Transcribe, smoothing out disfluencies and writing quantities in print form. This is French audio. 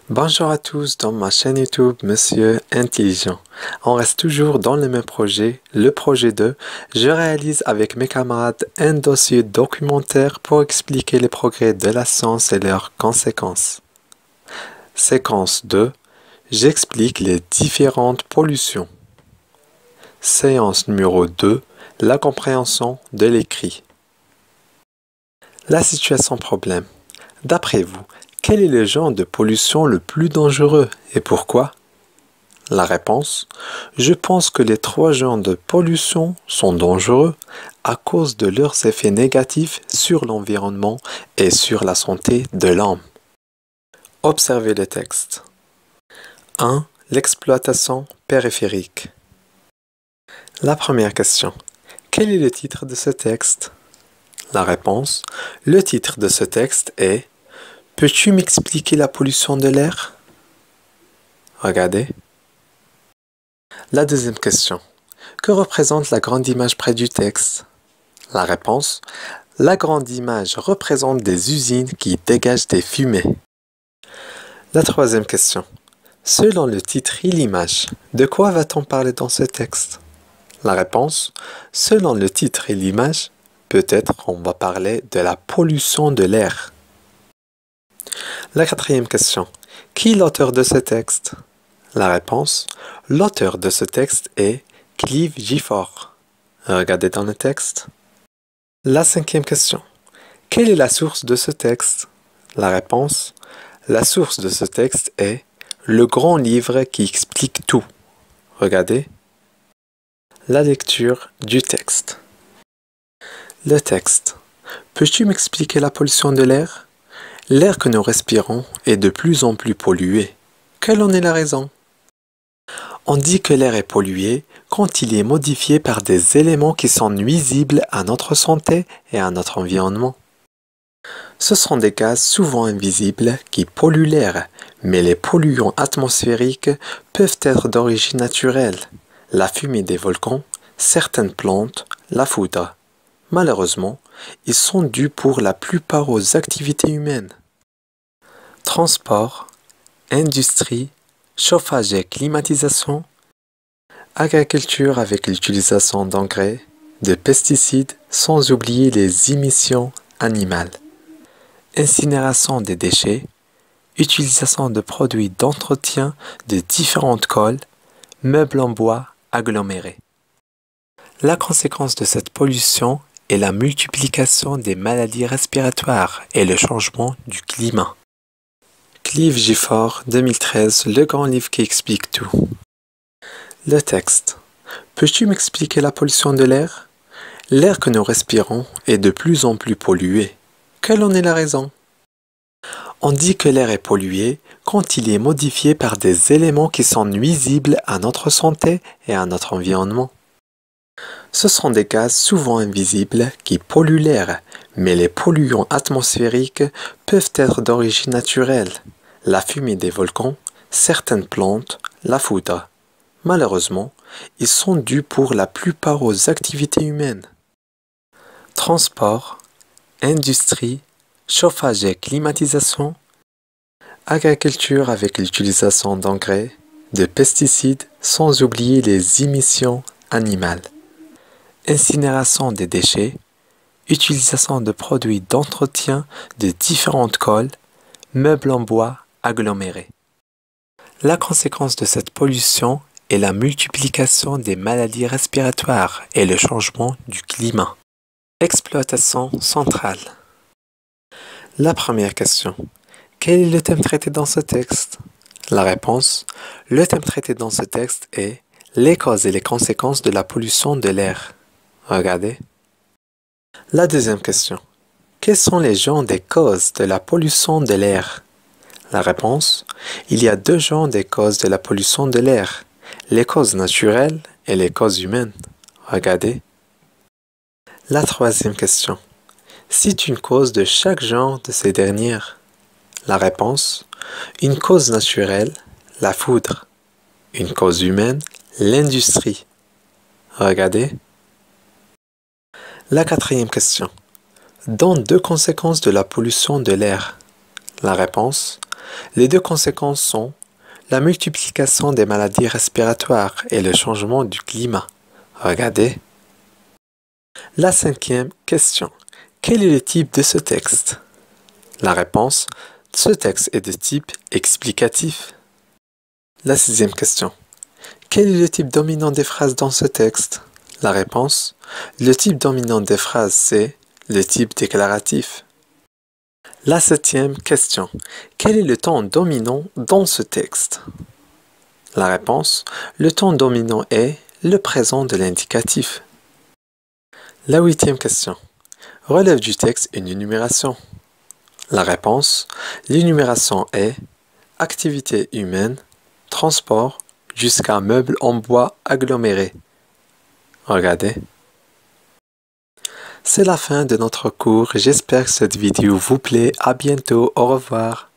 Bonjour à tous dans ma chaîne YouTube Monsieur Intelligent. On reste toujours dans le même projet, le projet 2. Je réalise avec mes camarades un dossier documentaire pour expliquer les progrès de la science et leurs conséquences. Séquence 2. J'explique les différentes pollutions. Séance numéro 2. La compréhension de l'écrit. La situation problème. D'après vous, quel est le genre de pollution le plus dangereux et pourquoi? La réponse: je pense que les 3 genres de pollution sont dangereux à cause de leurs effets négatifs sur l'environnement et sur la santé de l'homme. Observez le texte. 1. L'exploitation périphérique. La première question. Quel est le titre de ce texte? La réponse: le titre de ce texte est Peux-tu m'expliquer la pollution de l'air? Regardez. La deuxième question. Que représente la grande image près du texte? La réponse: la grande image représente des usines qui dégagent des fumées. La troisième question. Selon le titre et l'image, de quoi va-t-on parler dans ce texte? La réponse: selon le titre et l'image, peut-être on va parler de la pollution de l'air. La quatrième question. Qui est l'auteur de ce texte? La réponse: l'auteur de ce texte est Clive Gifford. Regardez dans le texte. La cinquième question. Quelle est la source de ce texte? La réponse: la source de ce texte est le grand livre qui explique tout. Regardez. La lecture du texte. Le texte. Peux-tu m'expliquer la pollution de l'air? L'air que nous respirons est de plus en plus pollué. Quelle en est la raison? On dit que l'air est pollué quand il est modifié par des éléments qui sont nuisibles à notre santé et à notre environnement. Ce sont des gaz souvent invisibles qui polluent l'air, mais les polluants atmosphériques peuvent être d'origine naturelle. La fumée des volcans, certaines plantes, la foudre. Malheureusement, ils sont dus pour la plupart aux activités humaines. Transport, industrie, chauffage et climatisation, agriculture avec l'utilisation d'engrais, de pesticides, sans oublier les émissions animales, incinération des déchets, utilisation de produits d'entretien de différentes cols, meubles en bois agglomérés. La conséquence de cette pollution est la multiplication des maladies respiratoires et le changement du climat. Clive Gifford, 2013, le grand livre qui explique tout. Le texte. Peux-tu m'expliquer la pollution de l'air? L'air que nous respirons est de plus en plus pollué. Quelle en est la raison? On dit que l'air est pollué quand il est modifié par des éléments qui sont nuisibles à notre santé et à notre environnement. Ce sont des gaz souvent invisibles qui polluent l'air, mais les polluants atmosphériques peuvent être d'origine naturelle. La fumée des volcans, certaines plantes, la foudre. Malheureusement, ils sont dus pour la plupart aux activités humaines. Transport, industrie, chauffage et climatisation, agriculture avec l'utilisation d'engrais, de pesticides, sans oublier les émissions animales, incinération des déchets, utilisation de produits d'entretien de différentes cols, meubles en bois agglomérés. La conséquence de cette pollution est la multiplication des maladies respiratoires et le changement du climat. Exploitation centrale. La première question. Quel est le thème traité dans ce texte? La réponse: le thème traité dans ce texte est les causes et les conséquences de la pollution de l'air. Regardez. La deuxième question. Quels sont les genres des causes de la pollution de l'air? La réponse: il y a 2 genres des causes de la pollution de l'air, les causes naturelles et les causes humaines. Regardez. La troisième question. Cite une cause de chaque genre de ces dernières. La réponse: une cause naturelle, la foudre. Une cause humaine, l'industrie. Regardez. La quatrième question. Donne 2 conséquences de la pollution de l'air. La réponse: Les deux conséquences sont la multiplication des maladies respiratoires et le changement du climat. Regardez. La cinquième question. Quel est le type de ce texte? La réponse, ce texte est de type explicatif. La sixième question. Quel est le type dominant des phrases dans ce texte? La réponse, le type dominant des phrases, c'est le type déclaratif. La septième question. Quel est le ton dominant dans ce texte? La réponse, le ton dominant est le présent de l'indicatif. La huitième question. Relève du texte une énumération. La réponse, l'énumération est activité humaine, transport, jusqu'à meubles en bois agglomérés. Regardez. C'est la fin de notre cours. J'espère que cette vidéo vous plaît. À bientôt. Au revoir.